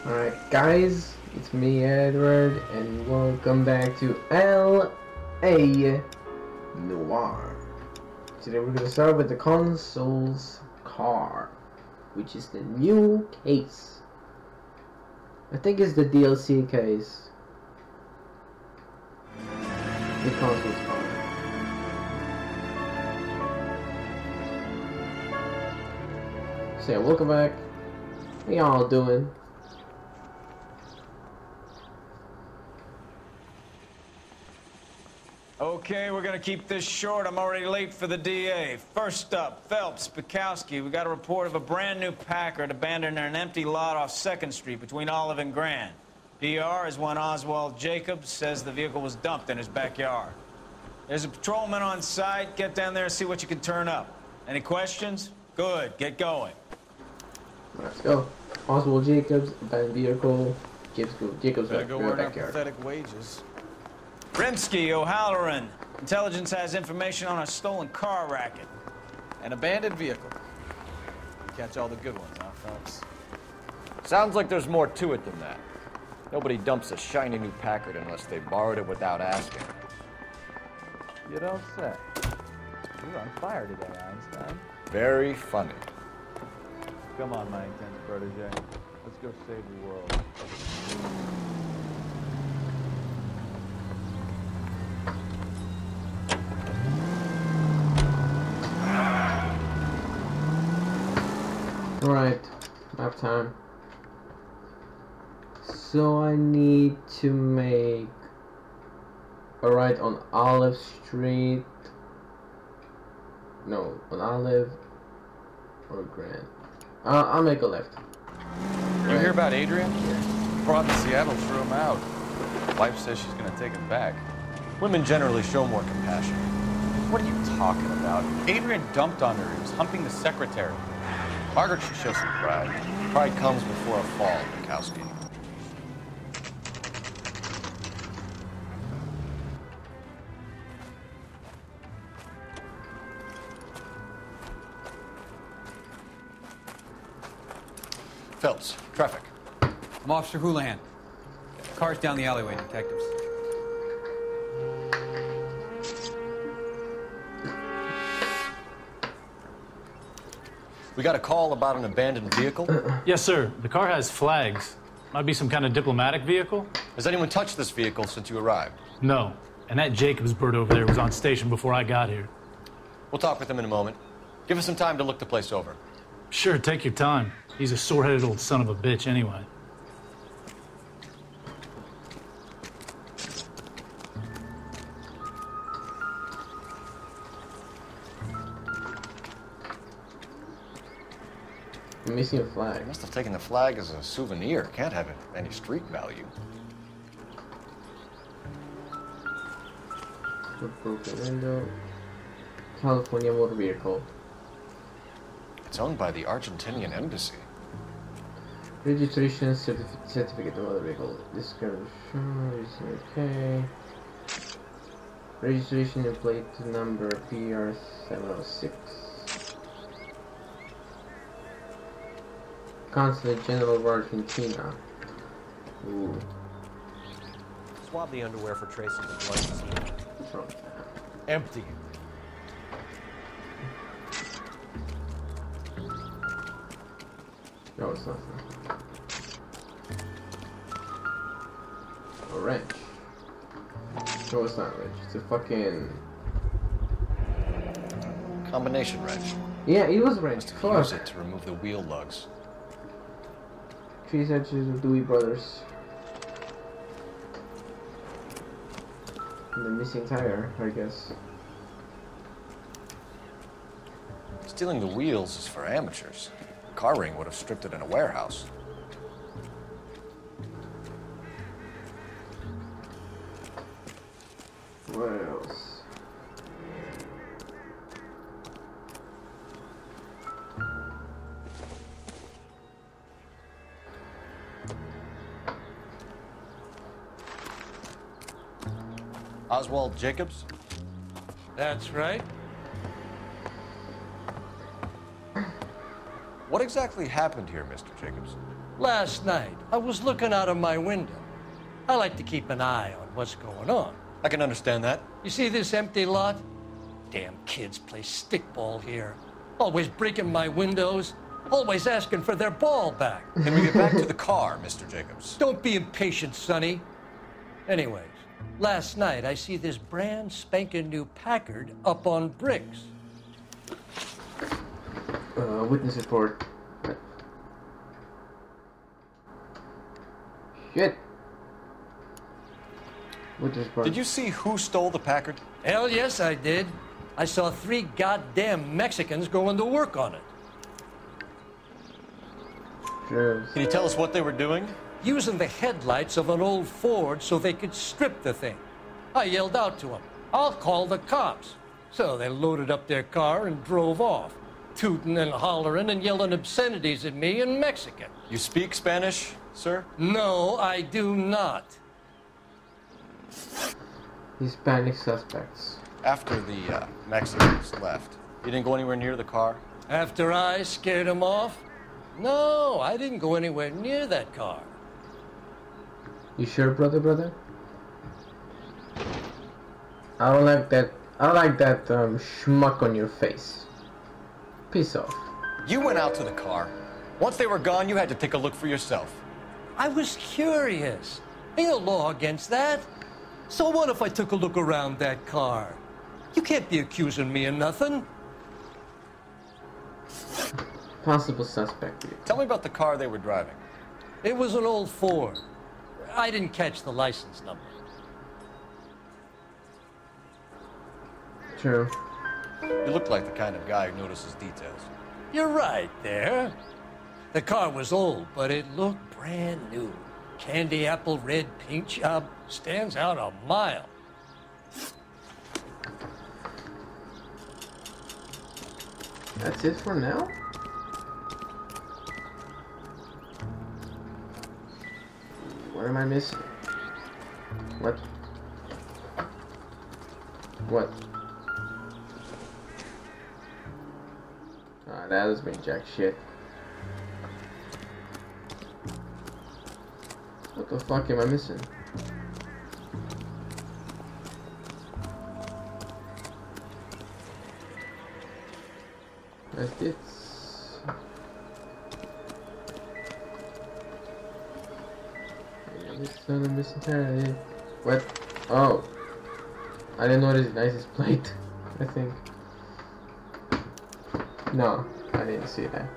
Alright guys, it's me Edward and welcome back to L.A. Noire. Today we're gonna start with the Consul's car, which is the new case. I think it's the DLC case. The Consul's car. So yeah, welcome back. How y'all doing? Okay, we're gonna keep this short. I'm already late for the DA. First up, Phelps, Bukowski. We got a report of a brand new Packard abandoned in an empty lot off 2nd Street between Olive and Grand. DR is one Oswald Jacobs says the vehicle was dumped in his backyard. There's a patrolman on site. Get down there and see what you can turn up. Any questions? Good, get going. Let's go. Oswald Jacobs, abandoned vehicle. Jacobs better go earn our pathetic wages. Rimsky, O'Halloran. Intelligence has information on a stolen car racket. An abandoned vehicle. Catch all the good ones, huh, Phelps? Sounds like there's more to it than that. Nobody dumps a shiny new Packard unless they borrowed it without asking. You don't say. You're on fire today, Einstein. Very funny. Come on, my intense protege. Let's go save the world. Alright, map time. So I need to make a right on Olive Street. No, on Olive or Grand. I'll make a left. You hear about Adrian? Brought to Seattle, threw him out. Wife says she's gonna take him back. Women generally show more compassion. What are you talking about? Adrian dumped on her. He was humping the secretary. Margaret should show some pride. Pride comes before a fall, Bukowski. Phelps, traffic. I'm Officer Houlihan. Cars down the alleyway, detectives. We got a call about an abandoned vehicle. Yes, sir. The car has flags. Might be some kind of diplomatic vehicle. Has anyone touched this vehicle since you arrived? No. And that Jacobs bird over there was on station before I got here. We'll talk with him in a moment. Give us some time to look the place over. Sure, take your time. He's a sore-headed old son of a bitch anyway. I'm missing a flag. He must have taken the flag as a souvenir. Can't have any street value. Broken window. California motor vehicle. It's owned by the Argentinian embassy. Registration certificate of motor vehicle. Discovery. Okay. Registration and plate number PR706. Consulate General of Argentina. Ooh. Swab the underwear for traces of blood and semen. What's wrong with that? Empty. No, it's not. A wrench. No, it's not a wrench. It's a fucking... Combination wrench. Yeah, it was a wrench. Must Fuck. use it to remove the wheel lugs. 3 centuries of Dewey Brothers. And the missing tire, I guess. Stealing the wheels is for amateurs. Car ring would have stripped it in a warehouse. What else? Oswald Jacobs? That's right. What exactly happened here, Mr. Jacobs? Last night, I was looking out of my window. I like to keep an eye on what's going on. I can understand that. You see this empty lot? Damn kids play stickball here. Always breaking my windows. Always asking for their ball back. Can we get back to the car, Mr. Jacobs? Don't be impatient, Sonny. Anyways, last night I see this brand spanking new Packard up on bricks. Witness report. Shit. Witness report. Did you see who stole the Packard? Hell yes, I did. I saw 3 goddamn Mexicans going to work on it. Sure. Can you tell us what they were doing? Using the headlights of an old Ford so they could strip the thing. I yelled out to them, "I'll call the cops." So they loaded up their car and drove off, tooting and hollering and yelling obscenities at me in Mexican. You speak Spanish, sir? No, I do not. Hispanic suspects. After the Mexicans left, you didn't go anywhere near the car? After I scared them off? No, I didn't go anywhere near that car. You sure, brother? I don't like that. I don't like that schmuck on your face. Piss off. You went out to the car. Once they were gone, you had to take a look for yourself. I was curious. Ain't no law against that. So what if I took a look around that car? You can't be accusing me of nothing. Possible suspect here. Tell me about the car they were driving. It was an old Ford. I didn't catch the license number. True. You look like the kind of guy who notices details. You're right there. The car was old, but it looked brand new. Candy apple red paint job stands out a mile. That's it for now? What am I missing? What? What? Ah, that doesn't mean jack shit. What the fuck am I missing? That's it. I'm missing entirely. What? Oh. I didn't notice the license plate. I think. No, I didn't see that.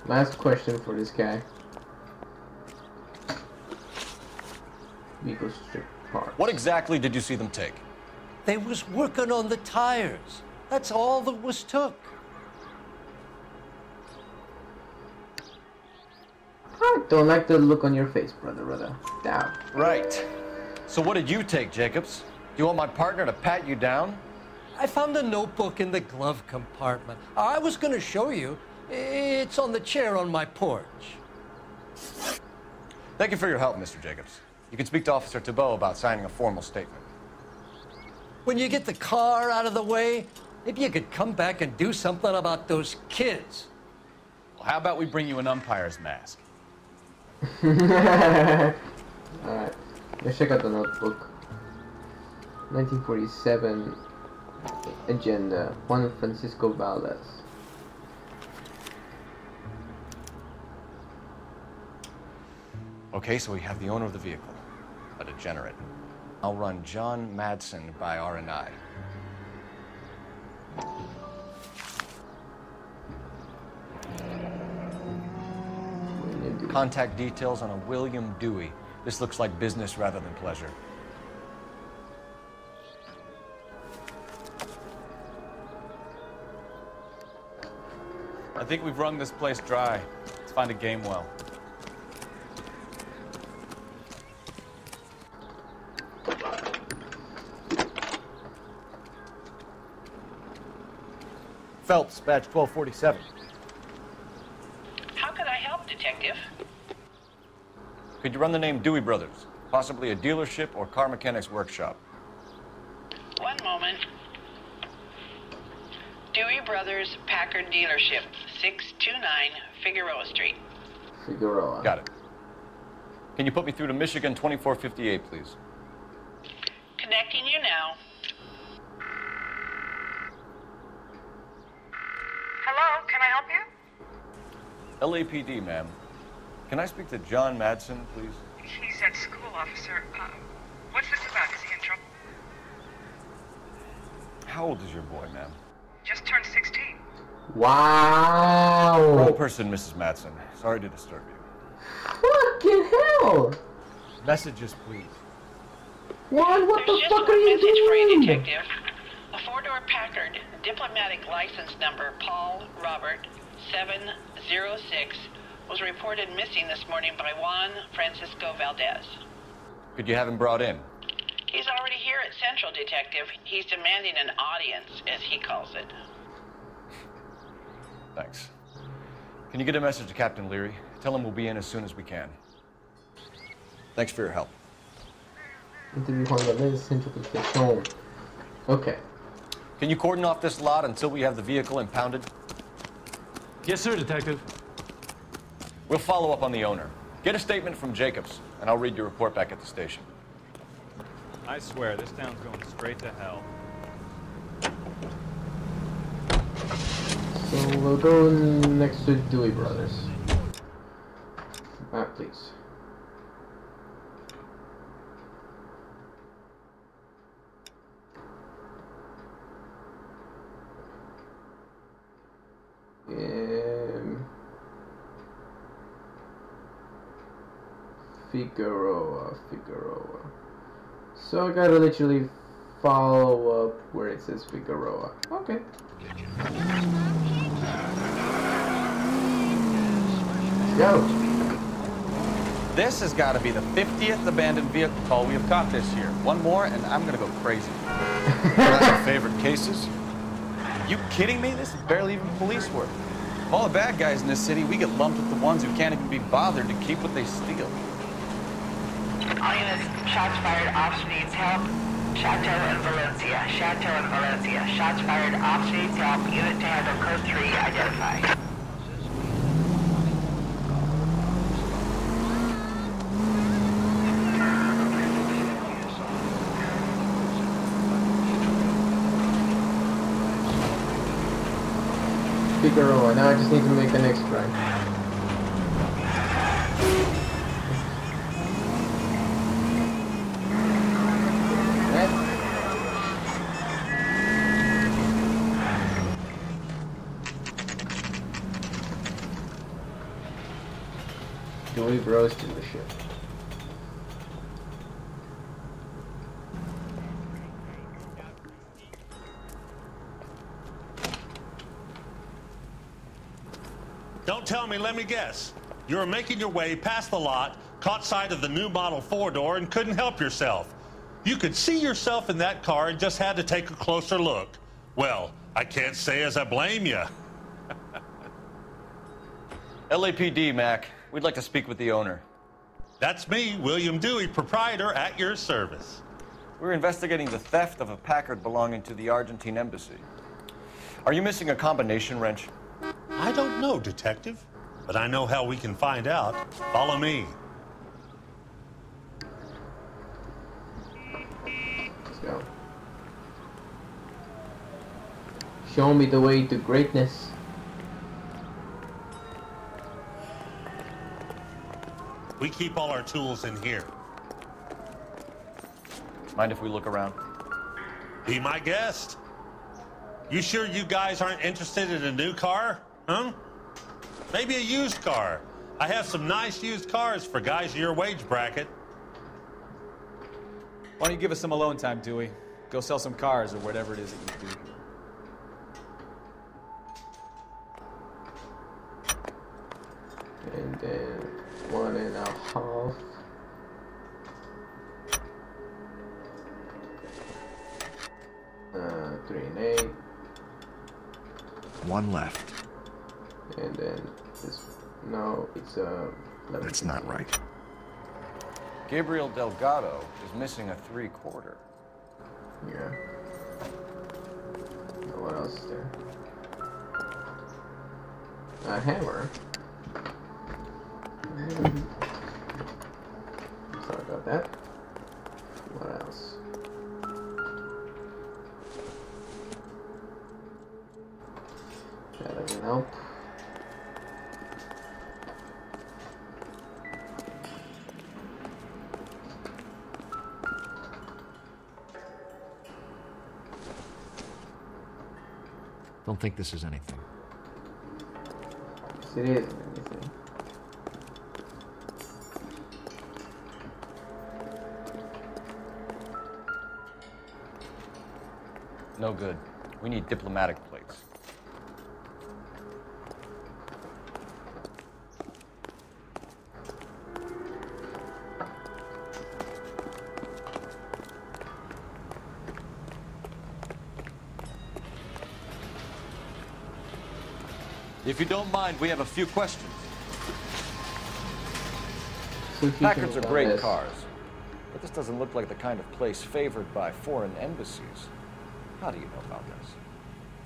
Last question for this guy. Vehicle strip parts. What exactly did you see them take? They was working on the tires. That's all that was took. I don't like the look on your face, brother. Down. Right. So what did you take, Jacobs? You want my partner to pat you down? I found a notebook in the glove compartment. I was going to show you. It's on the chair on my porch. Thank you for your help, Mr. Jacobs. You can speak to Officer Thibault about signing a formal statement. When you get the car out of the way, maybe you could come back and do something about those kids. Well, how about we bring you an umpire's mask? Alright. Let's check out the notebook. 1947 agenda. Juan Francisco Valdez. Okay, so we have the owner of the vehicle, a degenerate. I'll run John Madsen by R&I. Contact details on a William Dewey. This looks like business rather than pleasure. I think we've wrung this place dry. Let's find a game well. Phelps, badge 1247. How can I help, Detective? Could you run the name Dewey Brothers? Possibly a dealership or car mechanic's workshop. One moment. Dewey Brothers Packard Dealership, 629 Figueroa Street. Figueroa. Got it. Can you put me through to Michigan 2458, please? Connecting you now. Hello, can I help you? LAPD, ma'am. Can I speak to John Madsen, please? He's at school, officer. What's this about? Is he in trouble? How old is your boy, ma'am? Just turned 16. Wow. Wrong person, Mrs. Madsen. Sorry to disturb you. Fucking hell. Messages, please. Juan, what There's the just fuck one are you message for you, doing? detective. A four-door Packard, diplomatic license number Paul Robert 706, was reported missing this morning by Juan Francisco Valdez. Could you have him brought in? He's already here at Central, detective. He's demanding an audience, as he calls it. Thanks. Can you get a message to Captain Leary? Tell him we'll be in as soon as we can. Thanks for your help. Interview Juan Valdez, Central Station. Okay. Can you cordon off this lot until we have the vehicle impounded? Yes, sir, Detective. We'll follow up on the owner. Get a statement from Jacobs, and I'll read your report back at the station. I swear, this town's going straight to hell. So we'll go next to Dewey Brothers. Please. Figueroa. So I gotta literally follow up where it says Figueroa. Okay. Let's go. This has got to be the 50th abandoned vehicle call we have caught this year. One more, and I'm going to go crazy. One of your favorite cases? You kidding me? This is barely even police work. Of all the bad guys in this city, we get lumped with the ones who can't even be bothered to keep what they steal. All units, shots fired, officer needs help. Chateau and Valencia. Chateau and Valencia. Shots fired, officer needs help. Unit to handle code 3, identify. Figueroa. Now I just need to make the next run. Dewey Bros dealership. Don't tell me, let me guess. You were making your way past the lot, caught sight of the new model four-door, and couldn't help yourself. You could see yourself in that car and just had to take a closer look. Well, I can't say as I blame you. LAPD, Mac. We'd like to speak with the owner. That's me, William Dewey, proprietor, at your service. We're investigating the theft of a Packard belonging to the Argentine embassy. Are you missing a combination wrench? I don't know, detective, but I know how we can find out. Follow me. Let's go. Show me the way to greatness. We keep all our tools in here. Mind if we look around? Be my guest. You sure you guys aren't interested in a new car? Huh? Maybe a used car. I have some nice used cars for guys in your wage bracket. Why don't you give us some alone time, Dewey? Go sell some cars or whatever it is that you do. And then 1.5. Three and 8. One left. And then this. No, it's 11. That's not right. Gabriel Delgado is missing a 3/4. Yeah. What else is there? A hammer. Sorry about that. What else? That doesn't help. Don't think this is anything. Yes, it is anything. No good. We need diplomatic plates. If you don't mind, we have a few questions. Packards are great cars, but this doesn't look like the kind of place favored by foreign embassies. How do you know Valdez?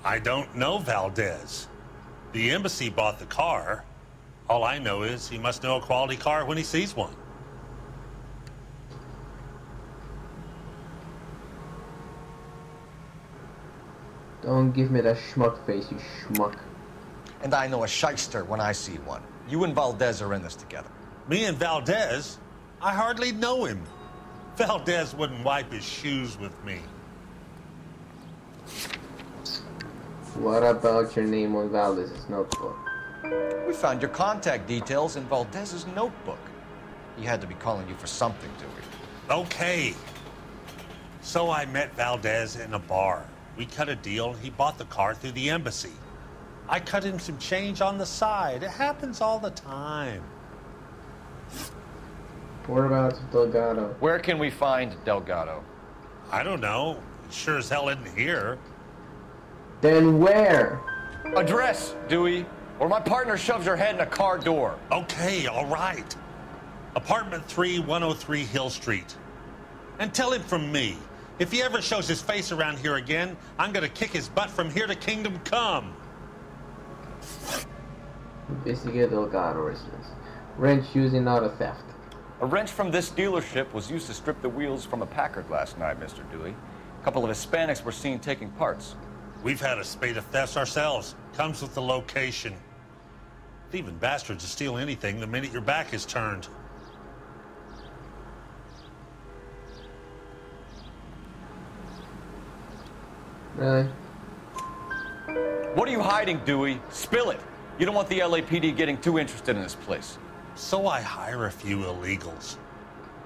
I don't know Valdez. The embassy bought the car. All I know is he must know a quality car when he sees one. Don't give me that schmuck face, you schmuck. And I know a shyster when I see one. You and Valdez are in this together. Me and Valdez? I hardly know him. Valdez wouldn't wipe his shoes with me. What about your name on Valdez's notebook? We found your contact details in Valdez's notebook. He had to be calling you for something, Dewey. Okay. So I met Valdez in a bar. We cut a deal and he bought the car through the embassy. I cut him some change on the side. It happens all the time. What about Delgado? Where can we find Delgado? I don't know. He sure as hell isn't here. Then where? Address, Dewey, or my partner shoves your head in a car door. Okay, all right. Apartment 3, 103 Hill Street. And tell him from me, if he ever shows his face around here again, I'm gonna kick his butt from here to Kingdom Come. Investigate Delgado residence. Wrench using not a theft. A wrench from this dealership was used to strip the wheels from a Packard last night, Mr. Dewey. A couple of Hispanics were seen taking parts. We've had a spate of thefts ourselves. Comes with the location. Thieving bastards will steal anything the minute your back is turned. Really? What are you hiding, Dewey? Spill it. You don't want the LAPD getting too interested in this place. So I hire a few illegals.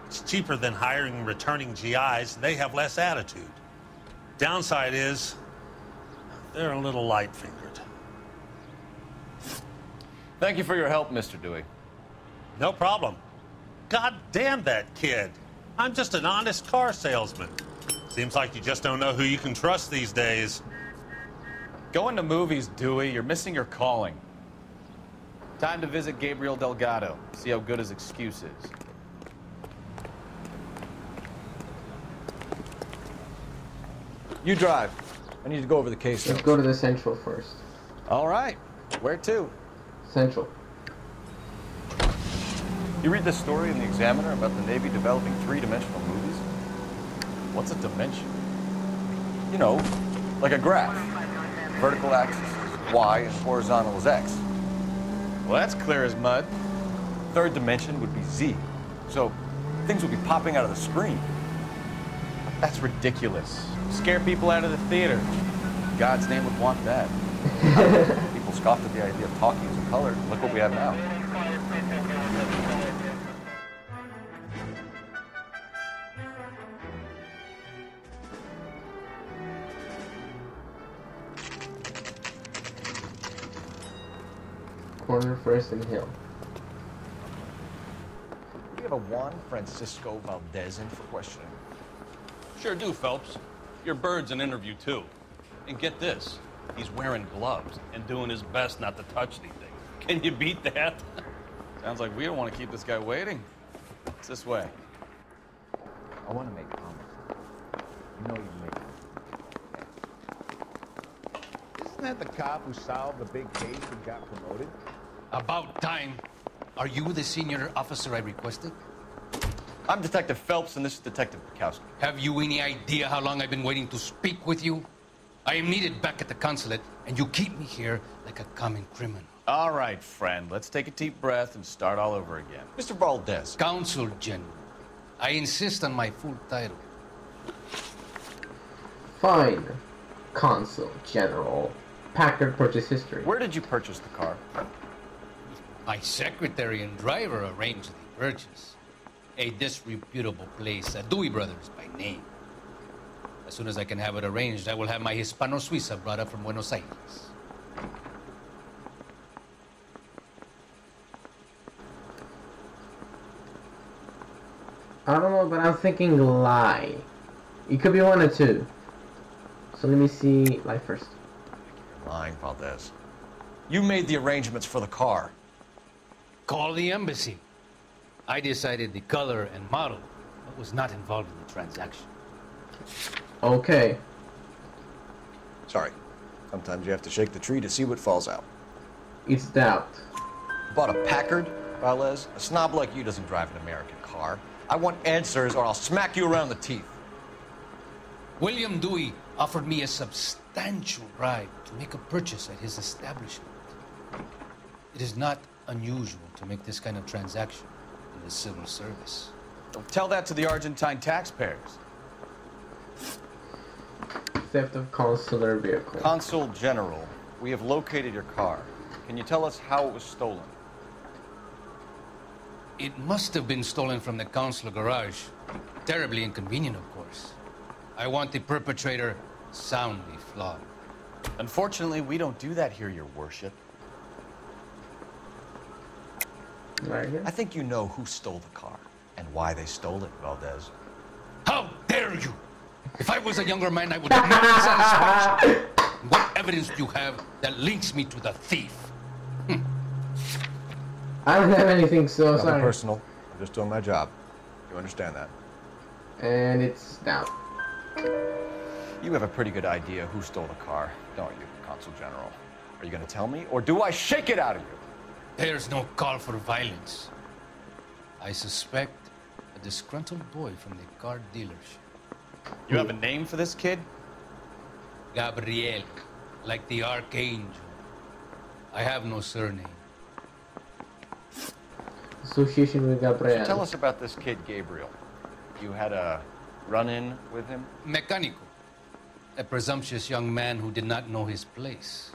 It's cheaper than hiring returning GIs. They have less attitude. Downside is, they're a little light-fingered. Thank you for your help, Mr. Dewey. No problem. God damn that kid. I'm just an honest car salesman. Seems like you just don't know who you can trust these days. Going to movies, Dewey. You're missing your calling. Time to visit Gabriel Delgado. See how good his excuse is. You drive. I need to go over the case. Let's go to the Central first. All right. Where to? Central. You read this story in the Examiner about the Navy developing three-dimensional movies? What's a dimension? You know, like a graph. Vertical axis is Y and horizontal is X. Well, that's clear as mud. Third dimension would be Z. So things would be popping out of the screen. That's ridiculous. Scare people out of the theater. God's name would want that. People scoffed at the idea of talkies in color. Look what we have now. Corner First and Hill. Do you have a Juan Francisco Valdez in for questioning? Sure do, Phelps. Your bird's an interview, too. And get this, he's wearing gloves and doing his best not to touch anything. Can you beat that? Sounds like we don't want to keep this guy waiting. It's this way. I want to make comments. You know you make them. Isn't that the cop who solved the big case and got promoted? About time. Are you the senior officer I requested? I'm Detective Phelps, and this is Detective Pikowski. Have you any idea how long I've been waiting to speak with you? I am needed back at the consulate, and you keep me here like a common criminal. All right, friend. Let's take a deep breath and start all over again. Mr. Valdez. Consul General. I insist on my full title. Fine. Consul General. Packard purchase history. Where did you purchase the car? My secretary and driver arranged the purchase. A disreputable place, Dewey Brothers by name. As soon as I can have it arranged, I will have my Hispano Suiza brought up from Buenos Aires. I don't know, but I'm thinking lie. It could be one or two. So let me see lie first. You're lying, Valdez. You made the arrangements for the car. Call the embassy. I decided the color and model, but was not involved in the transaction. Okay. Sorry. Sometimes you have to shake the tree to see what falls out. It's doubt. Bought a Packard, Valdez? A snob like you doesn't drive an American car. I want answers or I'll smack you around the teeth. William Dewey offered me a substantial bribe to make a purchase at his establishment. It is not unusual to make this kind of transaction in the civil service. Don't tell that to the Argentine taxpayers. Theft of consular vehicle. Consul General, we have located your car. Can you tell us how it was stolen? It must have been stolen from the consular garage. Terribly inconvenient, of course. I want the perpetrator soundly flogged. Unfortunately, we don't do that here, Your Worship. I think you know who stole the car and why they stole it, Valdez. How dare you! If I was a younger man, I would have no satisfaction. What evidence do you have that links me to the thief? I don't have anything, so Nothing sorry. personal. I'm just doing my job. You understand that? And it's doubt. You have a pretty good idea who stole the car, don't you, Consul General? Are you going to tell me, or do I shake it out of you? There's no call for violence. I suspect a disgruntled boy from the car dealership. You have a name for this kid? Gabriel, like the archangel. I have no surname. Association with Gabriel. So tell us about this kid, Gabriel. You had a run-in with him? Mecánico. A presumptuous young man who did not know his place.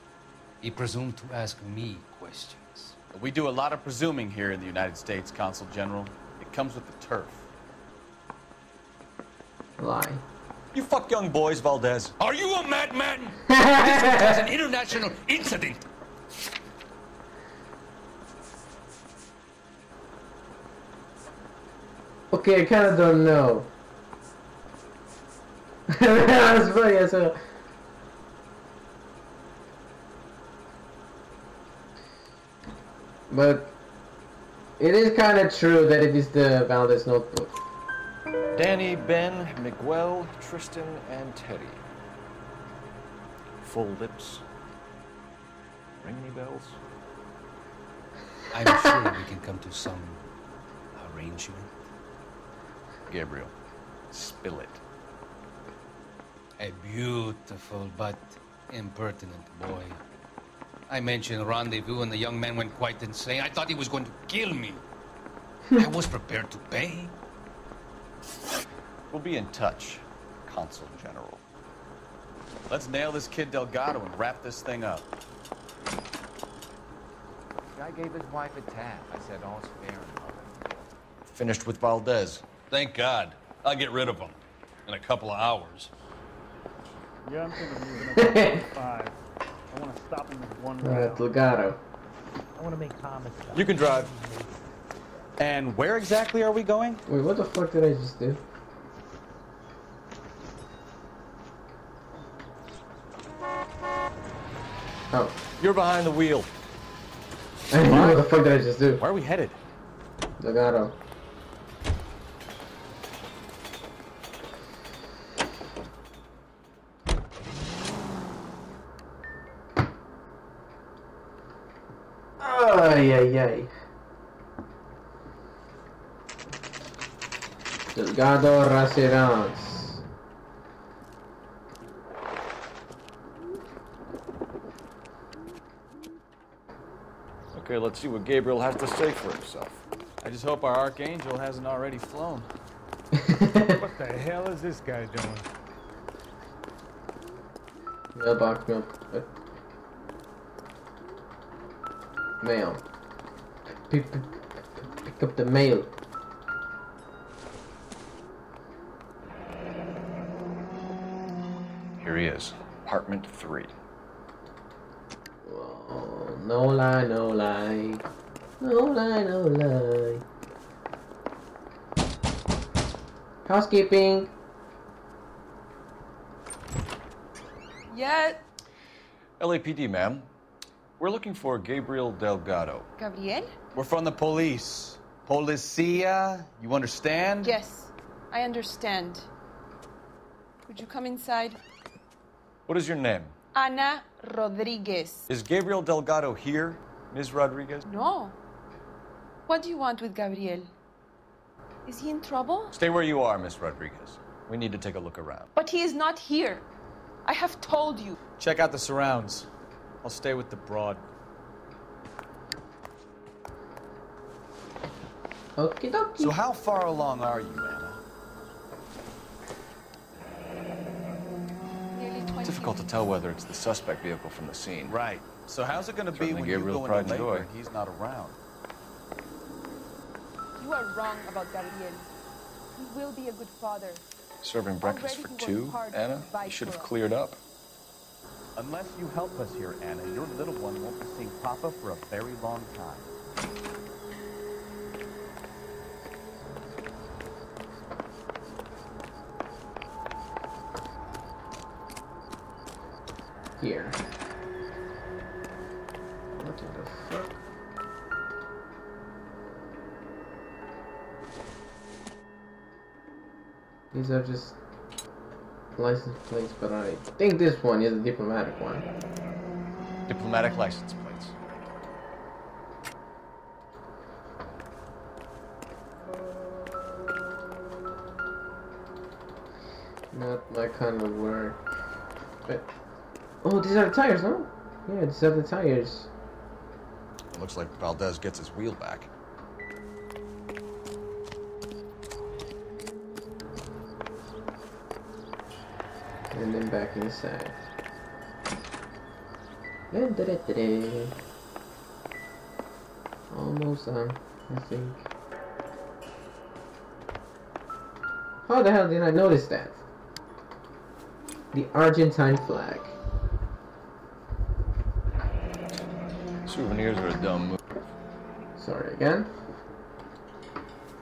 He presumed to ask me questions. We do a lot of presuming here in the United States, Consul General. It comes with the turf. Lie. You fuck young boys, Valdez. Are you a madman? This was an international incident. Okay, I kind of don't know. That's funny, so... But it is kind of true that it is the Valdez notebook. Danny, Ben, Miguel, Tristan, and Teddy. Full lips. Ring any bells? I'm sure we can come to some arrangement. Gabriel, spill it. A beautiful but impertinent boy. I mentioned rendezvous and the young man went quite insane. I thought he was going to kill me. I was prepared to pay. We'll be in touch, Consul General. Let's nail this kid Delgado and wrap this thing up. Guy gave his wife a tap. I said all's fair in love. Finished with Valdez. Thank God. I'll get rid of him in a couple of hours. Yeah, I'm thinking of moving up to 5. I want to stop him with one round. Delgado. I want to make comments. You can drive. And where exactly are we going? Wait, what the fuck did I just do? Oh. You're behind the wheel. I don't know what the fuck did I just do? Where are we headed? Delgado. Ay, ay, ay. Delgado Racerans. Okay, let's see what Gabriel has to say for himself. I just hope our Archangel hasn't already flown. What the hell is this guy doing? Mailbox, milk. Mail. Pick up the mail. Here he is, apartment 3. Oh, no lie, no lie. No lie, no lie. Housekeeping. Yeah. LAPD, ma'am. We're looking for Gabriel Delgado. Gabriel? We're from the police. Policia, you understand? Yes, I understand. Would you come inside? What is your name? Ana Rodriguez. Is Gabriel Delgado here, Ms. Rodriguez? No. What do you want with Gabriel? Is he in trouble? Stay where you are, Ms. Rodriguez. We need to take a look around. But he is not here. I have told you. Check out the surrounds. I'll stay with the broad. Okie dokie. So how far along are you, Anna? Nearly 20 Difficult to tell whether it's the suspect vehicle from the scene. Right. So how's it going to be Certainly when you Gabriel's go pride into and labor joy. and he's not around? You are wrong about Gabriel. He will be a good father. Serving breakfast for 2, Anna? You should have cleared up. Unless you help us here, Anna, your little one won't be seeing Papa for a very long time. Here. What the fuck? These are just license plates, but I think this one is a diplomatic one. Diplomatic license plates. Not my kind of work. But oh, these are the tires, no? Yeah, these are the tires. It looks like Valdez gets his wheel back. And then back inside. Almost done, I think. How the hell did I notice that? The Argentine flag. Souvenirs are a dumb move. Sorry again.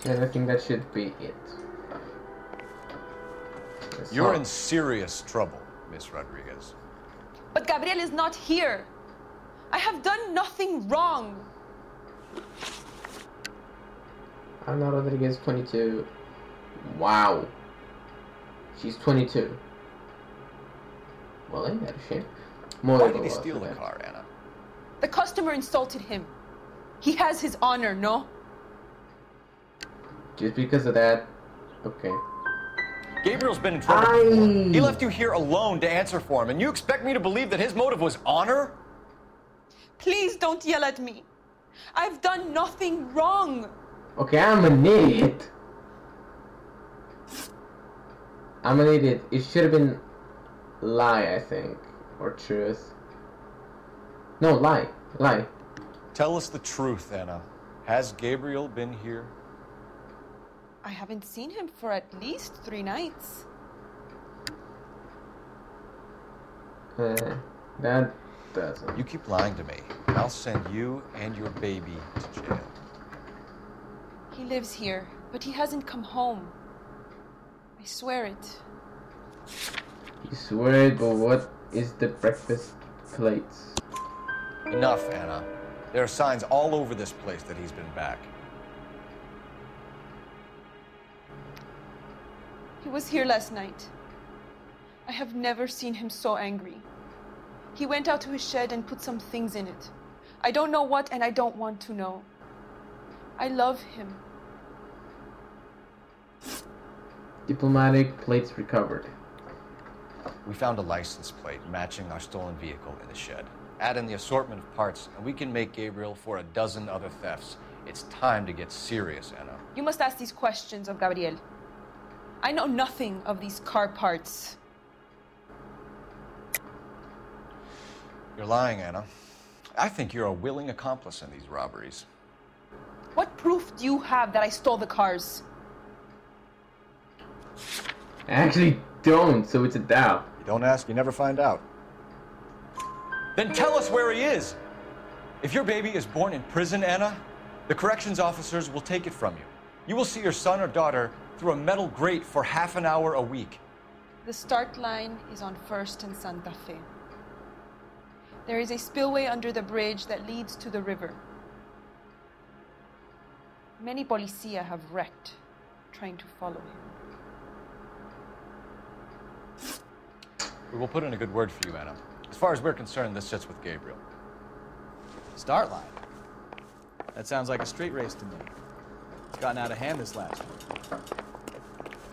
And I think that should be it. You're in serious trouble, Miss Rodriguez. But Gabriel is not here. I have done nothing wrong. Ana Rodriguez, 22. Wow. She's 22. Well, ain't that a shame? Why did he steal the car, Anna? The customer insulted him. He has his honor, no? Just because of that? Okay. Gabriel's been in trouble before. He left you here alone to answer for him, and you expect me to believe that his motive was honor? Please don't yell at me. I've done nothing wrong. Okay, I'm an idiot. I'm an idiot. It should have been lie, I think. Or truth. No, lie. Lie. Tell us the truth, Anna. Has Gabriel been here? I haven't seen him for at least 3 nights. That doesn't. You keep lying to me, and I'll send you and your baby to jail. He lives here, but he hasn't come home. I swear it. You swear it, but what is the breakfast plates? Enough, Anna. There are signs all over this place that he's been back. He was here last night. I have never seen him so angry. He went out to his shed and put some things in it. I don't know what, and I don't want to know. I love him. Diplomatic plates recovered. We found a license plate matching our stolen vehicle in the shed. Add in the assortment of parts, and we can make Gabriel for a dozen other thefts. It's time to get serious, Anna. You must ask these questions of Gabriel. I know nothing of these car parts. You're lying, Anna. I think you're a willing accomplice in these robberies. What proof do you have that I stole the cars? I actually don't, so it's a doubt. You don't ask, you never find out. Then tell us where he is! If your baby is born in prison, Anna, the corrections officers will take it from you. You will see your son or daughter through a metal grate for half an hour a week. The start line is on 1st and Santa Fe. There is a spillway under the bridge that leads to the river. Many policia have wrecked trying to follow him. We will put in a good word for you, Anna. As far as we're concerned, this sits with Gabriel. Start line? That sounds like a street race to me. It's gotten out of hand this last one.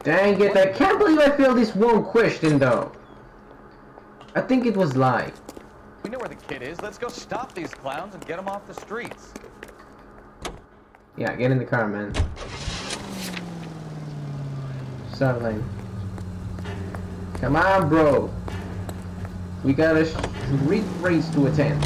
Dang it, I can't believe I failed this one question though. I think it was lie. We know where the kid is. Let's go stop these clowns and get them off the streets. Yeah, get in the car, man. Start line. Come on, bro. We got a street race to attend.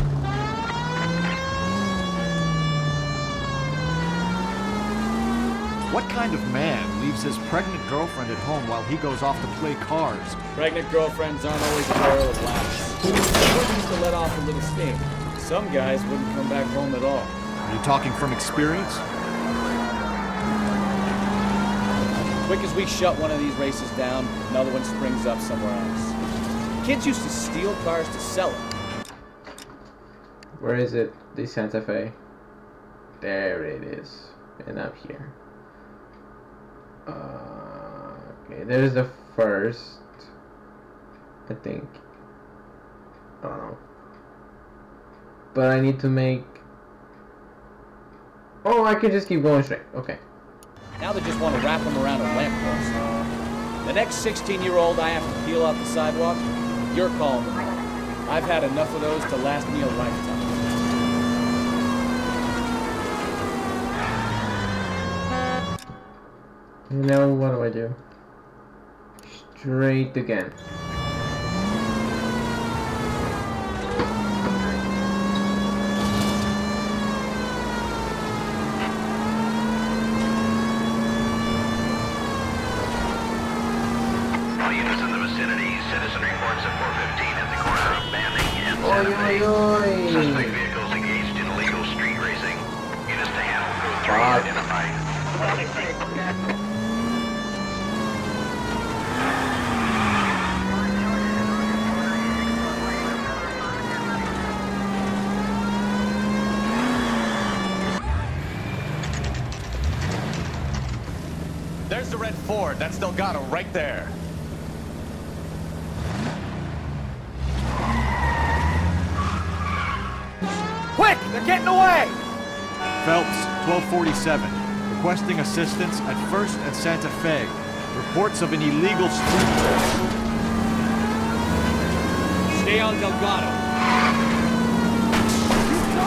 What kind of man leaves his pregnant girlfriend at home while he goes off to play cards? Pregnant girlfriends aren't always a barrel of laughs. One used to let off a little steam. Some guys wouldn't come back home at all. Are you talking from experience? Quick as we shut one of these races down, another one springs up somewhere else. Kids used to steal cars to sell them. Where is it? The Santa Fe. There it is. And up here. Okay, there's the first. I think. I don't know. But I need to make... Oh, I can just keep going straight. Okay. Now they just want to wrap them around a lamppost. The next 16-year-old I have to peel off the sidewalk, you're calling them. I've had enough of those to last me a lifetime. Now what do I do? Straight again. All units in the vicinity, citizen reports at 415 at the corner of Banning and Santa Fe. Suspect vehicles engaged in illegal street racing. Units to handle code 3 identified. There's the red Ford. That's Delgado right there. Quick! They're getting away! Phelps, 1247. Requesting assistance at 1st and Santa Fe. Reports of an illegal street race. Stay on Delgado.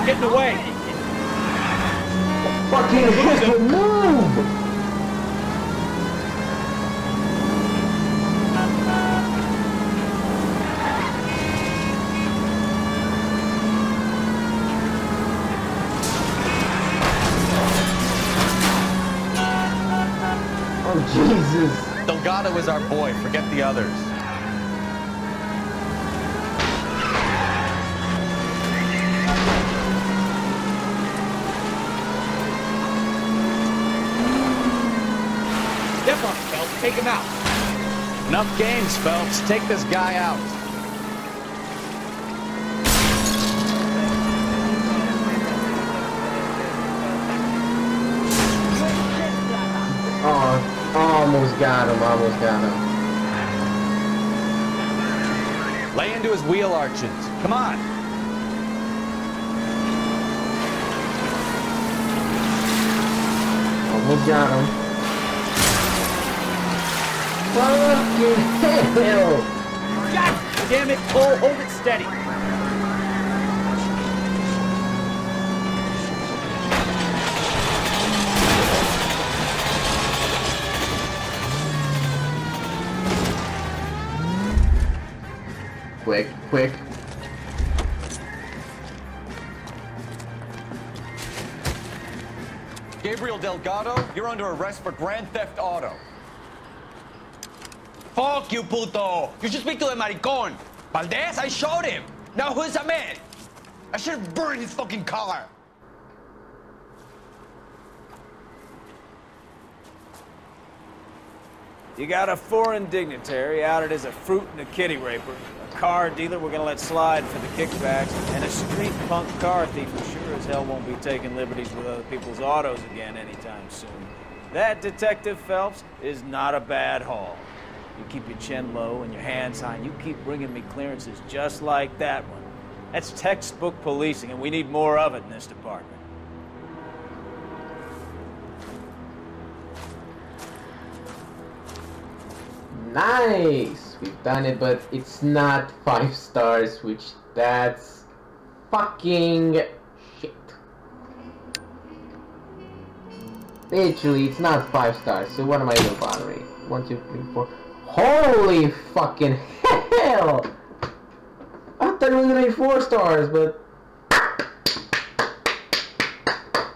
Getting away! Fucking hell, move! Oh, Jesus. Delgado is our boy. Forget the others. Step on him, Phelps. Take him out. Enough games, Phelps. Take this guy out. Oh, almost got him, almost got him. Lay into his wheel arches. Come on. We got him. Fucking hell! God damn it, Cole, hold it steady. Quick, quick. Gabriel Delgado, you're under arrest for Grand Theft Auto. Fuck you, puto! You should speak to the maricon. Valdez, I showed him. Now who's a man? I should have burned his fucking car. You got a foreign dignitary outed as a fruit and a kitty raper, a car dealer we're gonna let slide for the kickbacks, and a street punk car thief who sure as hell won't be taking liberties with other people's autos again anytime soon. That, Detective Phelps, is not a bad haul. You keep your chin low and your hands high, and you keep bringing me clearances just like that one. That's textbook policing, and we need more of it in this department. Nice! We've done it, but it's not 5 stars, which that's fucking shit. Literally, it's not 5 stars, so what am I even bothering? 1, 2, 3, 4. Holy fucking hell! I thought it was gonna be 4 stars, but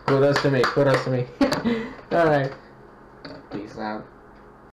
kudos to me, kudos to me. Alright. Peace out.